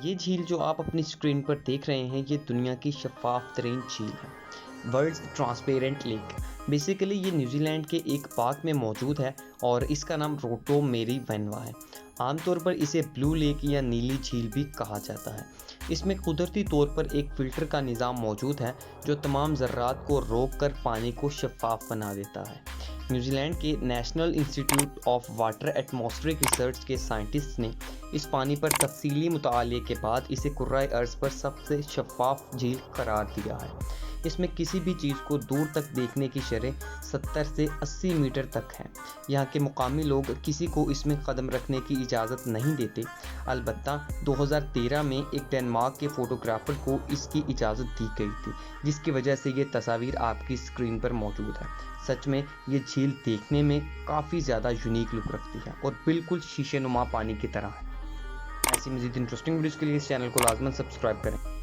یہ جھیل جو آپ اپنی اسکرین پر دیکھ رہے ہیں یہ دنیا کی شفاف ترین جھیل ہے، ورلڈز ٹرانسپیرنٹ لیک۔ بیسیکلی یہ نیوزی لینڈ کے ایک پارک میں موجود ہے اور اس کا نام روٹو میری وینوا ہے۔ عام طور پر اسے بلو لیک یا نیلی جھیل بھی کہا جاتا ہے۔ اس میں قدرتی طور پر ایک فلٹر کا نظام موجود ہے جو تمام ذرات کو روک کر پانی کو شفاف بنا دیتا ہے۔ نیوزی لینڈ کے نیشنل انسٹی ٹیوٹ آف واٹر ایٹماسفیرک ریسرچ کے سائنٹسٹ نے اس پانی پر تفصیلی مطالعے کے بعد اسے کرۂ ارض پر سب سے شفاف جھیل قرار دیا ہے۔ اس میں کسی بھی چیز کو دور تک دیکھنے کی شرح 70 سے 80 میٹر تک ہے۔ یہاں کے مقامی لوگ کسی کو اس میں قدم رکھنے کی اجازت نہیں دیتے، البتہ 2013 میں ایک ڈنمارک کے فوٹوگرافر کو اس کی اجازت دی گئی تھی، جس کی وجہ سے یہ تصاویر آپ کی اسکرین پر موجود ہے۔ سچ میں یہ جھیل دیکھنے میں کافی زیادہ یونیک لک رکھتی ہے اور بالکل شیشے نما پانی کی طرح ہے۔ ایسی مزید انٹرسٹنگ ویڈیوز کے لیے اس چینل کو لازماً سبسکرائب کریں۔